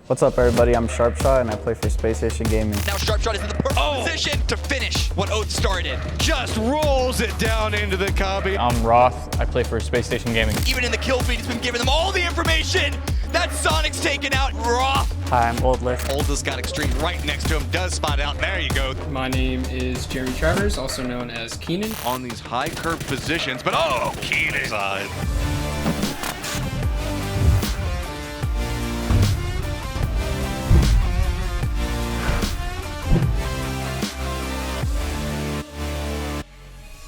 What's up, everybody? I'm Sharpshot, and I play for Spacestation Gaming. Now Sharpshot is in the perfect position to finish what Oath started. Just rolls it down into the copy. I'm Roth. I play for Spacestation Gaming. Even in the kill feed, he's been giving them all the information. That Sonic's taken out Roth. Hi, I'm Oldless. Oldless got extreme right next to him, does spot out. There you go. My name is Jeremy Travers, also known as Keenan. On these high curve positions, but Keenan side.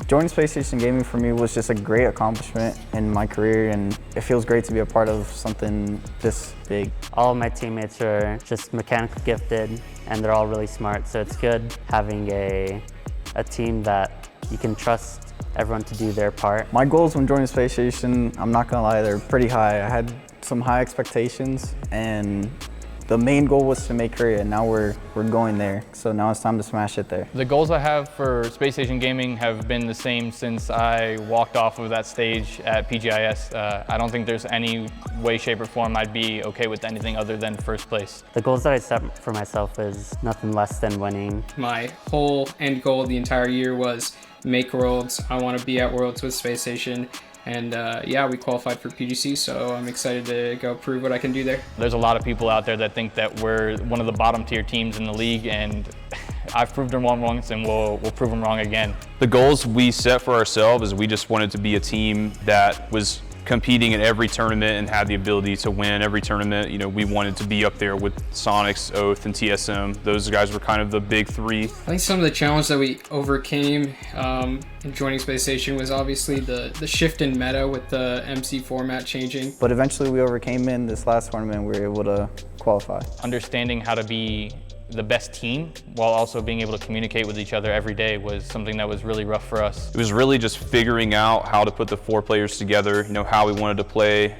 Joining Spacestation Gaming for me was just a great accomplishment in my career, and it feels great to be a part of something this big. All of my teammates are just mechanically gifted, and they're all really smart, so it's good having a team that you can trust everyone to do their part. My goals when joining Spacestation, I'm not gonna lie, they're pretty high. I had some high expectations, and the main goal was to make Korea, and now we're going there. So now it's time to smash it there. The goals I have for Spacestation Gaming have been the same since I walked off of that stage at PGIS. I don't think there's any way, shape, or form I'd be okay with anything other than first place. The goals that I set for myself is nothing less than winning. My whole end goal the entire year was make Worlds. I want to be at Worlds with Space Station. And yeah, we qualified for PGC, so I'm excited to go prove what I can do there. There's a lot of people out there that think that we're one of the bottom tier teams in the league, and I've proved them wrong once, and we'll prove them wrong again. The goals we set for ourselves is we just wanted to be a team that was competing in every tournament and had the ability to win every tournament. You know, we wanted to be up there with Sonics, Oath, and TSM. Those guys were kind of the big three. I think some of the challenge that we overcame in joining Space Station was obviously the shift in meta with the MC format changing. But eventually we overcame it in this last tournament. We were able to qualify. Understanding how to be the best team while also being able to communicate with each other every day was something that was really rough for us. It was really just figuring out how to put the four players together, you know, how we wanted to play,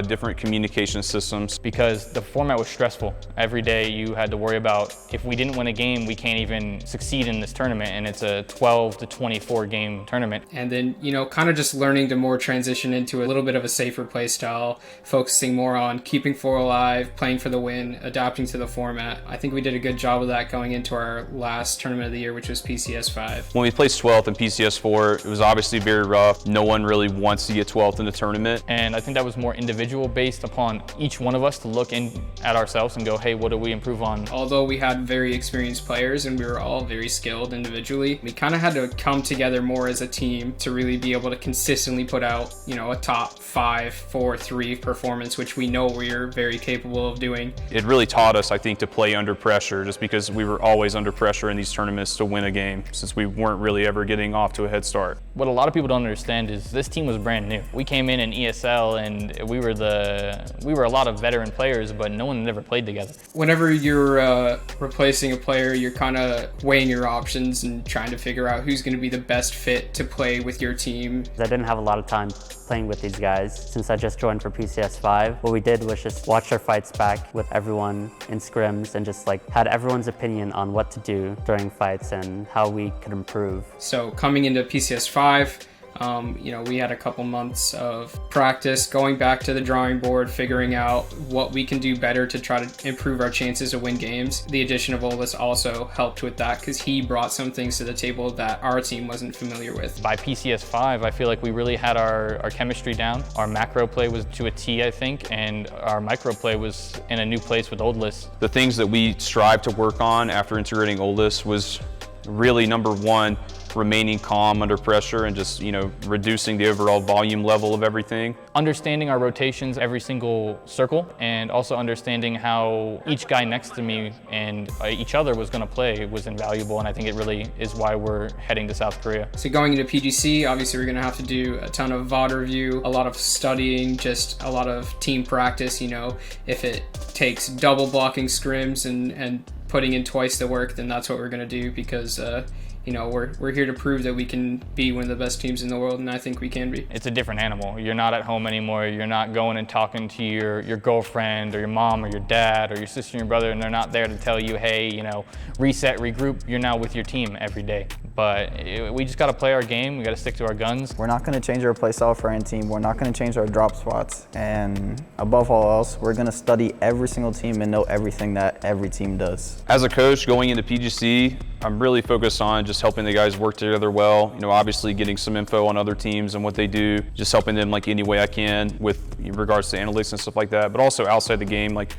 different communication systems. Because the format was stressful. Every day you had to worry about if we didn't win a game, we can't even succeed in this tournament, and it's a 12 to 24 game tournament. And then, you know, kind of just learning to more transition into a little bit of a safer play style, focusing more on keeping four alive, playing for the win, adapting to the format. I think we did a good job of that going into our last tournament of the year, which was PCS 5. When we placed 12th in PCS 4, it was obviously very rough. No one really wants to get 12th in the tournament. And I think that was more individual based upon each one of us to look in at ourselves and go, hey, what do we improve on? Although we had very experienced players and we were all very skilled individually, we kind of had to come together more as a team to really be able to consistently put out, you know, a top 5, 4, 3 performance, which we know we're very capable of doing. It really taught us, I think, to play under pressure, just because we were always under pressure in these tournaments to win a game, since we weren't really ever getting off to a head start. What a lot of people don't understand is this team was brand new. We came in ESL, and we were a lot of veteran players, but no one had ever played together. Whenever you're replacing a player, you're kind of weighing your options and trying to figure out who's going to be the best fit to play with your team. I didn't have a lot of time playing with these guys since I just joined for PCS 5. What we did was just watch our fights back with everyone in scrims and just like had everyone's opinion on what to do during fights and how we could improve. So coming into PCS 5, you know, we had a couple months of practice, going back to the drawing board, figuring out what we can do better to try to improve our chances to win games. The addition of Oldless also helped with that because he brought some things to the table that our team wasn't familiar with. By PCS 5, I feel like we really had our chemistry down. Our macro play was to a T, I think, and our micro play was in a new place with Oldless. The things that we strived to work on after integrating Oldless was really, number one, remaining calm under pressure and just, you know, reducing the overall volume level of everything. Understanding our rotations every single circle, and also understanding how each guy next to me and each other was going to play was invaluable, and I think it really is why we're heading to South Korea. So going into PGC, obviously we're going to have to do a ton of VOD review, a lot of studying, just a lot of team practice. You know, if it takes double blocking scrims and putting in twice the work, then that's what we're going to do because you know, we're here to prove that we can be one of the best teams in the world, and I think we can be. It's a different animal. You're not at home anymore. You're not going and talking to your girlfriend or your mom or your dad or your sister and your brother, and they're not there to tell you, hey, you know, reset, regroup. You're now with your team every day. But we just got to play our game. We got to stick to our guns. We're not going to change our play style for any team. We're not going to change our drop spots. And above all else, we're going to study every single team and know everything that every team does. As a coach going into PGC, I'm really focused on just helping the guys work together well. You know, obviously getting some info on other teams and what they do, just helping them like any way I can with regards to analytics and stuff like that. But also outside the game, like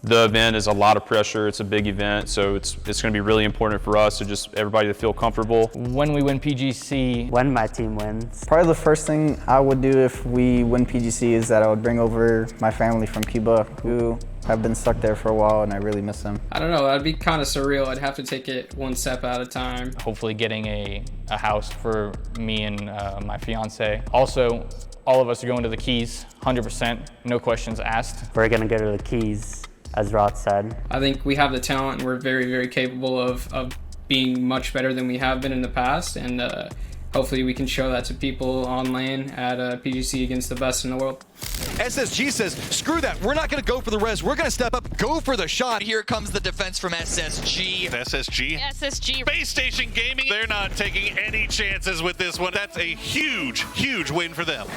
the event is a lot of pressure. It's a big event, so it's going to be really important for us to just everybody to feel comfortable. When we win PGC, When my team wins, Probably the first thing I would do if we win PGC is that I would bring over my family from Cuba, who have been stuck there for a while, and I really miss them. I don't know, that'd be kind of surreal. I'd have to take it one step at a time. hopefully getting a house for me and my fiance. Also, all of us are going to the Keys, 100%, no questions asked. we're gonna go to the Keys, as Rod said. I think we have the talent, and we're very, very capable of being much better than we have been in the past, and hopefully we can show that to people on LAN at PGC against the best in the world. SSG says, screw that, we're not going to go for the res, we're going to step up, go for the shot. Here comes the defense from SSG. SSG. SSG. Spacestation Gaming. They're not taking any chances with this one. That's a huge, huge win for them.